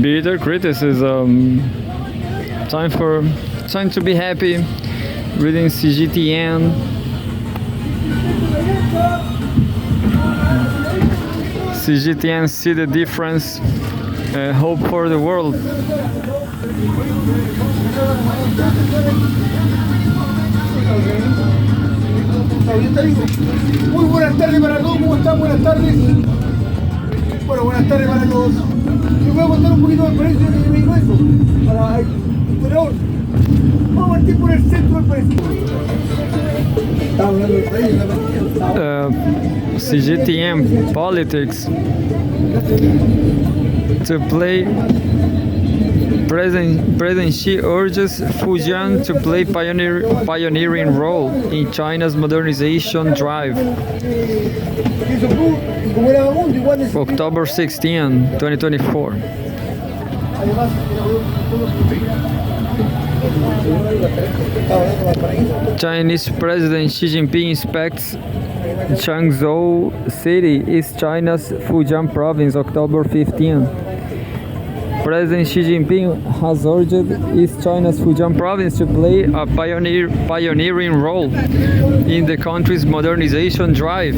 Bitter criticism. Time to be happy. Reading Cgtn. Cgtn, see the difference. Hope for the world. Muy buenas tardes para todos, ¿cómo están? Buenas tardes. Bueno, buenas tardes para todos. Les voy a contar un poquito del precio que me dijo eso. Para el operador. Vamos a partir por el centro del precio. Estamos hablando del precio. Cgtn politics. To play. President Xi urges Fujian to play pioneering role in China's modernization drive. October 16, 2024. Chinese President Xi Jinping inspects Changzhou City, East China's Fujian province, October 15. President Xi Jinping has urged East China's Fujian province to play a pioneering role in the country's modernization drive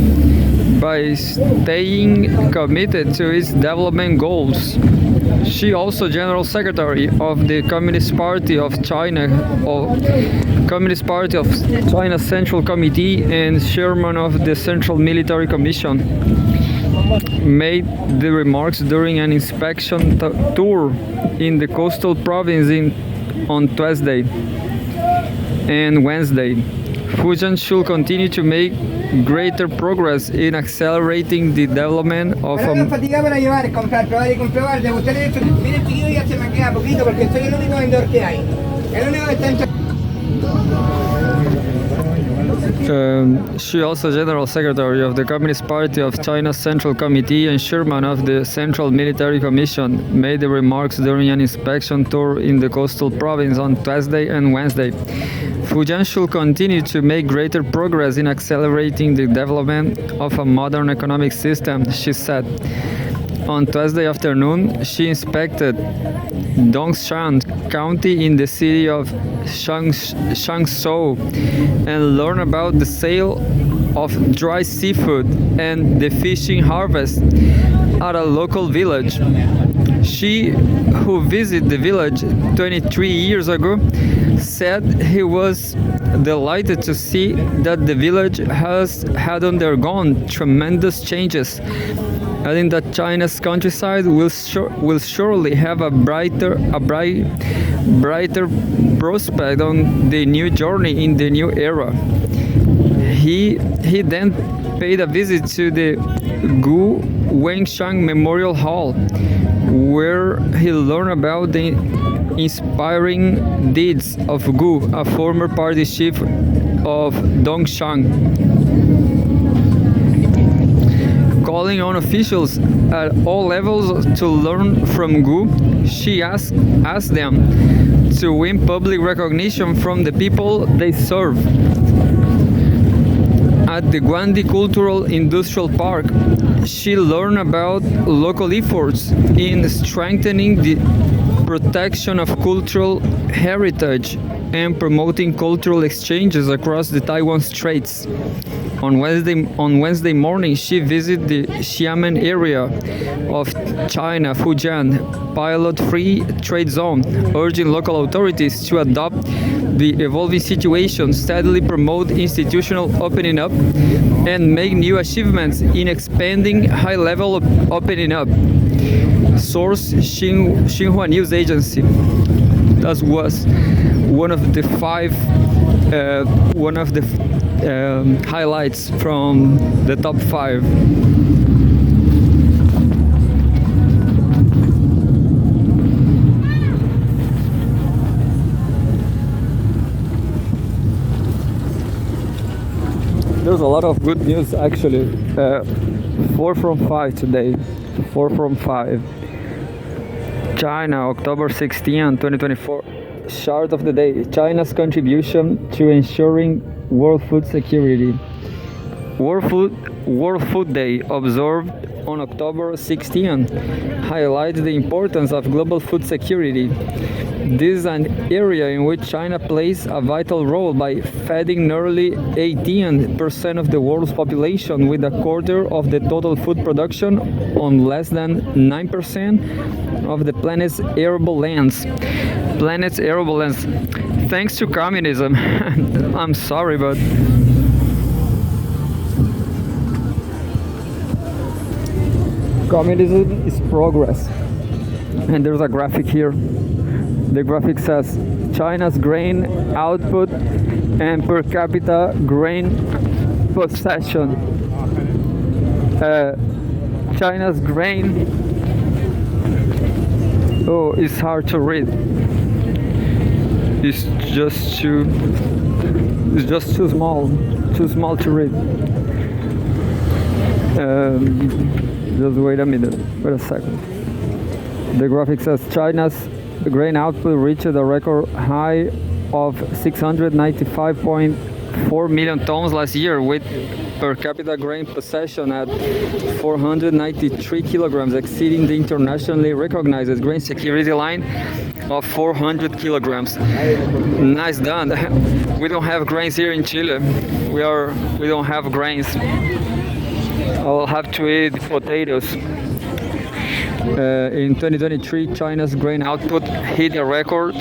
by staying committed to its development goals. She also General Secretary of the Communist Party of China, China's Central Committee and Chairman of the Central Military Commission, made the remarks during an inspection tour in the coastal province on Tuesday and Wednesday. Fujian should continue to make greater progress in accelerating the development of She also General Secretary of the Communist Party of China's Central Committee and Chairman of the Central Military Commission, made the remarks during an inspection tour in the coastal province on Tuesday and Wednesday. Fujian should continue to make greater progress in accelerating the development of a modern economic system, she said. On Tuesday afternoon, she inspected Dongshan County in the city of Changzhou and learned about the sale of dry seafood and the fishing harvest at a local village. She, who visited the village 23 years ago, said he was delighted to see that the village had undergone tremendous changes, adding that China's countryside will surely have a brighter prospect on the new journey in the new era. He then paid a visit to the Gu Wenshang Memorial Hall, where he learned about the inspiring deeds of Gu, a former party chief of Dongshan. Calling on officials at all levels to learn from Gu, she asked them to win public recognition from the people they serve. At the Guandi Cultural Industrial Park, she learned about local efforts in strengthening the protection of cultural heritage and promoting cultural exchanges across the Taiwan Straits. On Wednesday morning, she visited the Xiamen area of China, Fujian, pilot-free trade zone, urging local authorities to adopt the evolving situation, steadily promote institutional opening up, and make new achievements in expanding high-level opening up. Source Xinhua News Agency. That was one of the highlights from the top 5. There's a lot of good news actually. 4 from 5 today. 4 from 5. China, October 16, 2024. Chart of the day. China's contribution to ensuring world food security. World food World Food Day, observed on October 16, highlights the importance of global food security. This is an area in which China plays a vital role by feeding nearly 18% of the world's population with a quarter of the total food production on less than 9% of the planet's arable lands. Thanks to communism. I'm sorry, but communism is progress. And there's a graphic here. The graphic says China's grain output and per capita grain possession. China's grain. Oh, it's hard to read. It's just too small to read. Just wait a minute, wait a second. The graphic says China's grain output reached a record high of 695.4 million tons last year, with per capita grain possession at 493 kilograms, exceeding the internationally recognized grain security line of 400 kilograms. Nice done. We don't have grains here in Chile. We don't have grains. I'll have to eat potatoes. In 2023, China's grain output hit a record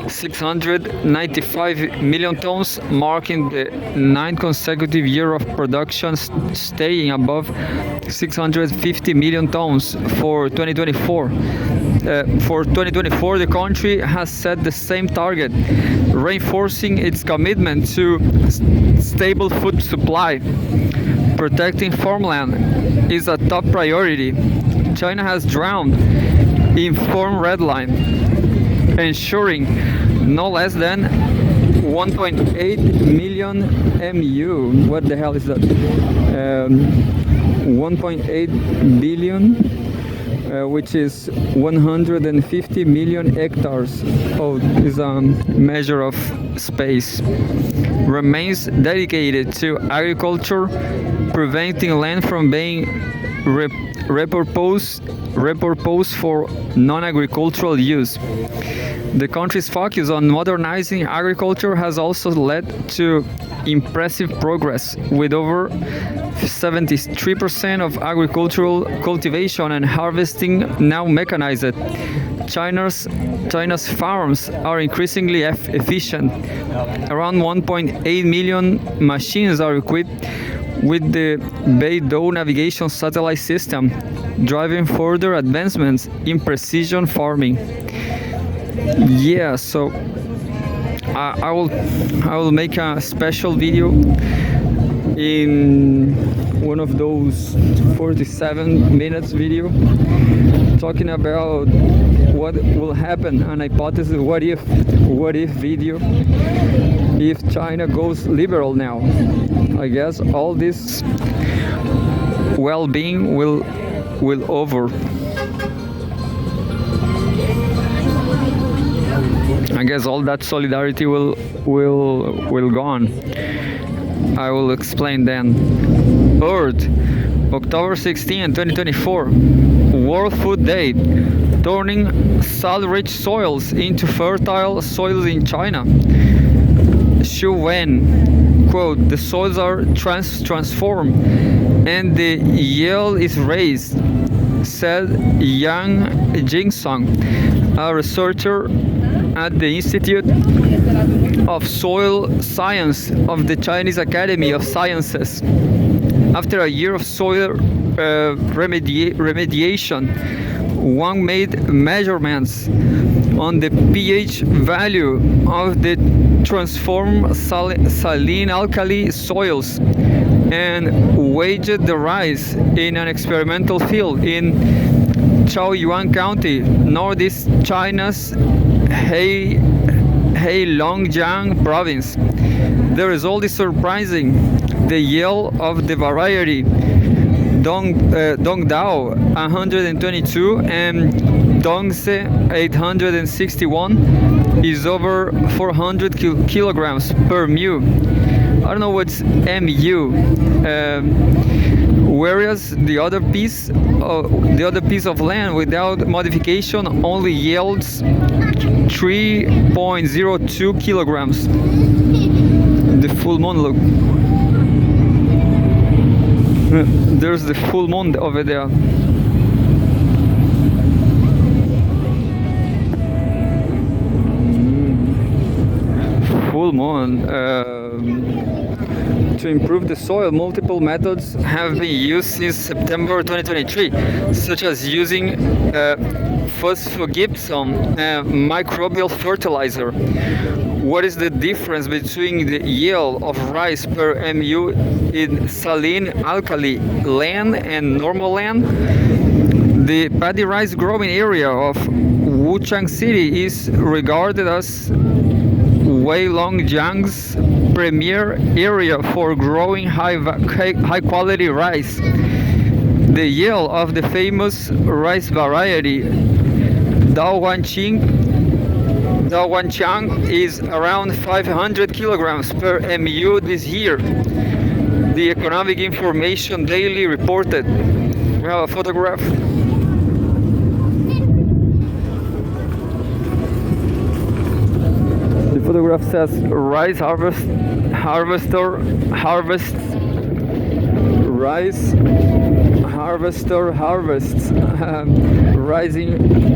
695 million tons, marking the 9th consecutive year of production staying above 650 million tons for 2024. For 2024, the country has set the same target, reinforcing its commitment to stable food supply. Protecting farmland is a top priority. China has drawn in Farm Red Line, ensuring no less than 1.8 million MU. What the hell is that? 1.8 billion, which is 150 million hectares. Oh, is a measure of space. Remains dedicated to agriculture, preventing land from being repurposed for non-agricultural use. The country's focus on modernizing agriculture has also led to impressive progress, with over 73% of agricultural cultivation and harvesting now mechanized. China's farms are increasingly efficient. Around 1.8 million machines are equipped with the Beidou navigation satellite system, driving further advancements in precision farming. Yeah, so I will make a special video in one of those 47 minutes video talking about what will happen, an hypothesis, what if video if China goes liberal now. I guess all this well-being will over. I guess all that solidarity will gone. I will explain then. Earth, October 16, 2024, World Food Day, turning salt-rich soils into fertile soils in China. Xu Wen, quote, "The soils are transformed and the yield is raised," said Yang Jingsong, a researcher at the Institute of Soil Science of the Chinese Academy of Sciences. After a year of soil remediation, Wang made measurements on the pH value of the transformed saline alkali soils and waged the rise in an experimental field in Chaoyuan County, northeast China's Heilongjiang province. The result is surprising. The yield of the variety Dongdao 122 and Dongse 861 is over 400 kilograms per mu. I don't know what's mu. whereas the other piece of land without modification only yields 3.02 kilograms. The full moon, look. There's the full moon over there. Full moon. To improve the soil, multiple methods have been used since September 2023, such as using phosphogypsum and microbial fertilizer. What is the difference between the yield of rice per MU in saline alkali land and normal land? The paddy rice growing area of Wuchang City is regarded as Weilongjiang's premier area for growing high quality rice. The yield of the famous rice variety Daoguanqiang is around 500 kilograms per MU this year. The Economic Information Daily reported. We have a photograph. The photograph says rice harvester harvests rising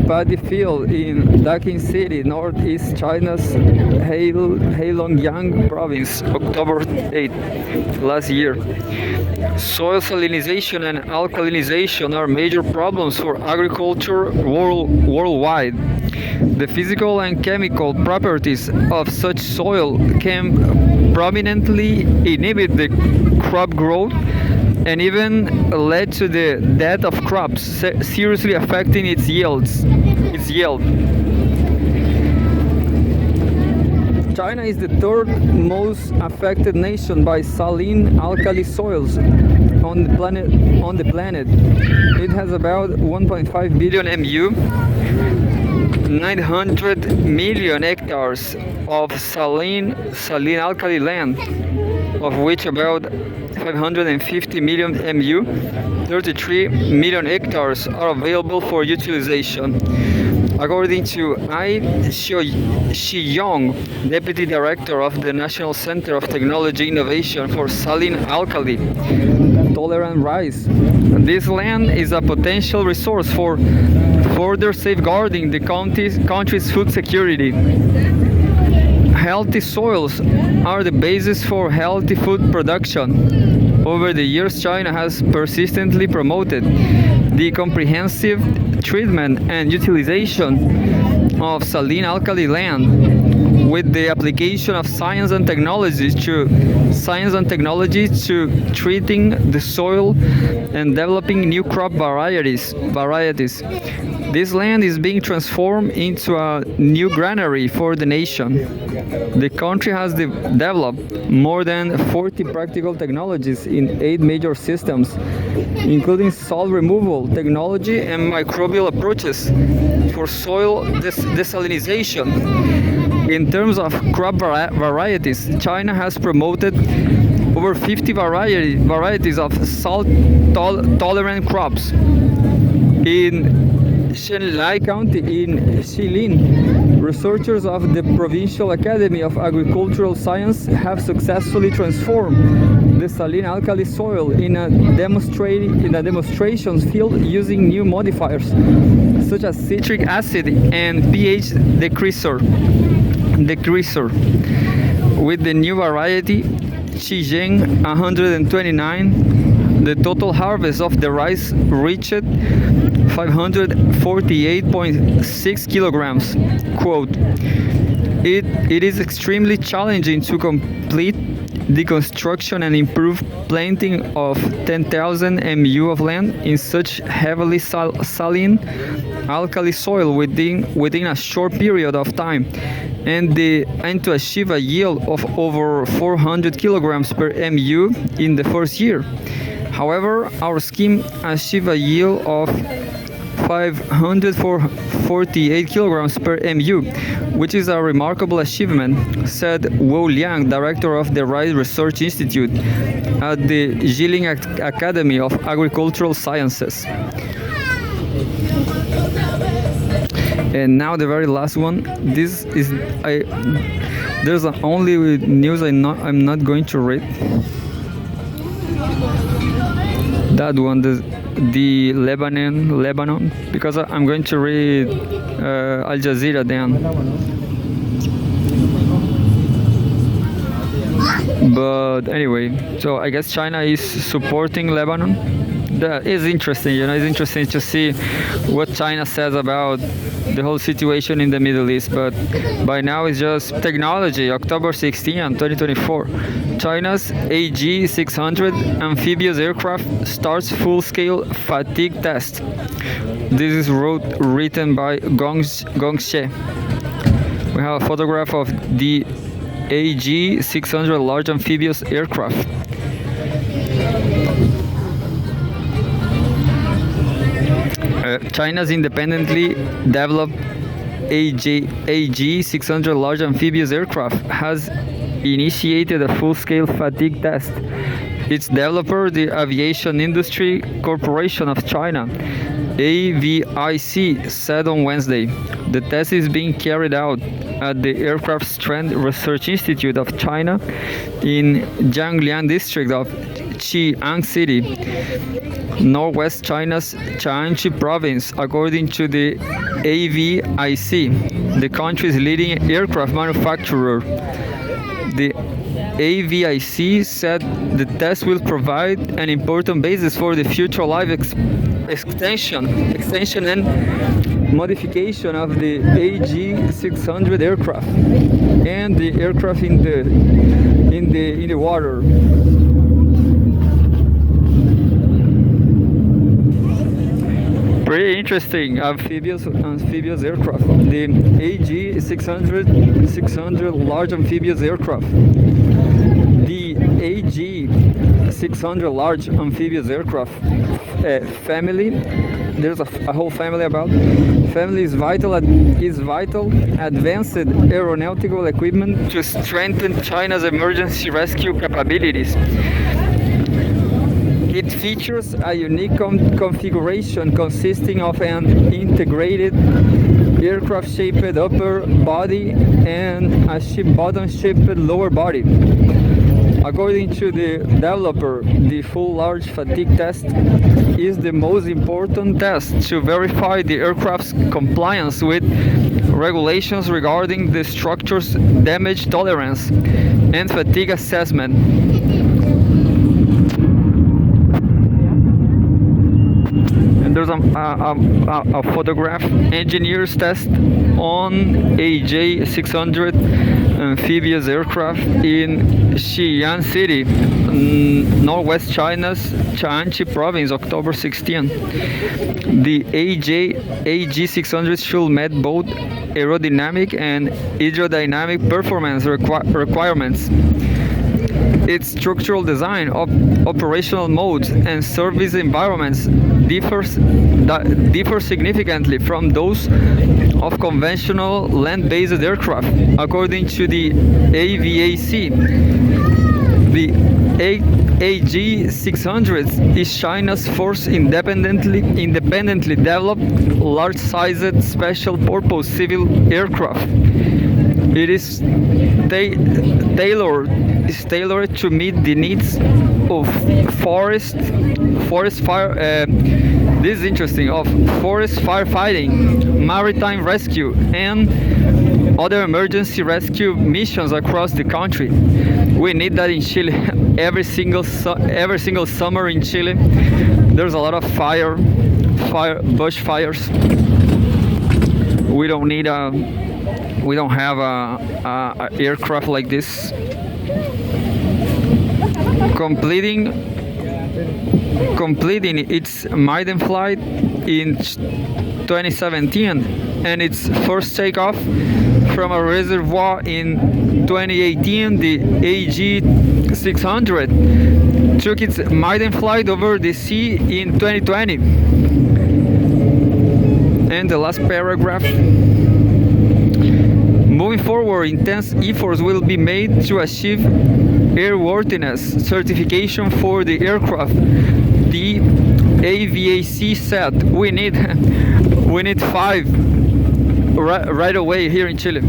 paddy field in Dakin City, northeast China's Heilongjiang province, October 8 last year. Soil salinization and alkalinization are major problems for agriculture worldwide. The physical and chemical properties of such soil can prominently inhibit the crop growth and even led to the death of crops, seriously affecting its yield. China is the third most affected nation by saline alkali soils on the planet. It has about 1.5 billion MU, 900 million hectares of saline alkali land, of which about 550 million MU, 33 million hectares are available for utilization. According to Ai Shiyong, Deputy Director of the National Center of Technology Innovation for Saline Alkali Tolerant Rice, this land is a potential resource for further safeguarding the country's food security. Healthy soils are the basis for healthy food production. Over the years, China has persistently promoted the comprehensive treatment and utilization of saline alkali land with the application of science and technology to treating the soil and developing new crop varieties. This land is being transformed into a new granary for the nation. The country has developed more than 40 practical technologies in 8 major systems, including salt removal technology and microbial approaches for soil desalinization. In terms of crop varieties, China has promoted over 50 varieties of salt-tolerant crops. In Shenlai County in Xilin, researchers of the Provincial Academy of Agricultural Science have successfully transformed the saline alkali soil in a demonstration field using new modifiers such as citric acid and pH decreaser. With the new variety Cgtn 129, the total harvest of the rice reached 548.6 kilograms. Quote, it is extremely challenging to complete the construction and improve planting of 10,000 MU of land in such heavily saline alkali soil within a short period of time, and to achieve a yield of over 400 kilograms per MU in the first year. However, our scheme achieved a yield of 548 kilograms per MU, which is a remarkable achievement, said Wu Liang, director of the Rice Research Institute at the Jilin Academy of Agricultural Sciences. And now the very last one. This is there's only news I'm not going to read. That one, the Lebanon, because I'm going to read Al Jazeera then. But anyway, so I guess China is supporting Lebanon. That is interesting, it's interesting to see what China says about the whole situation in the Middle East. But by now it's just technology. October 16, 2024, China's AG-600 amphibious aircraft starts full-scale fatigue test. This is written by Gong Xie. We have a photograph of the AG-600 large amphibious aircraft. China's independently developed AG-600 large amphibious aircraft has initiated a full-scale fatigue test. Its developer, the Aviation Industry Corporation of China, AVIC, said on Wednesday. The test is being carried out at the Aircraft Strength Research Institute of China in Jianglian district of Xi'an City, northwest China's Jiangxi province, according to the AVIC, the country's leading aircraft manufacturer. The AVIC said the test will provide an important basis for the future life extension and modification of the AG-600 aircraft and the aircraft in the water. Pretty interesting amphibious aircraft. The AG-600 large amphibious aircraft. The AG-600 large amphibious aircraft family. There's a whole family about. Family is vital advanced aeronautical equipment to strengthen China's emergency rescue capabilities. It features a unique configuration consisting of an integrated aircraft-shaped upper body and a bottom-shaped lower body. According to the developer, the full large fatigue test is the most important test to verify the aircraft's compliance with regulations regarding the structure's damage tolerance and fatigue assessment. There's a photograph. Engineers test on AG-600 amphibious aircraft in Xi'an City, northwest China's Jiangxi province, October 16. The AG-600 should meet both aerodynamic and hydrodynamic performance requirements. Its structural design, operational modes, and service environments differ significantly from those of conventional land-based aircraft, according to the AVAC. The AG-600 is China's first independently developed, large-sized, special-purpose civil aircraft. It is tailored to meet the needs of forest fire. This is interesting. Of forest firefighting, maritime rescue, and other emergency rescue missions across the country. We need that in Chile. Every single summer in Chile, there's a lot of bush fires. We don't have a aircraft like this. Completing its maiden flight in 2017 and its first takeoff from a reservoir in 2018, the AG-600 took its maiden flight over the sea in 2020. And the last paragraph. Moving forward, intense efforts will be made to achieve airworthiness certification for the aircraft. The AVAC said we need 5 right away here in Chile.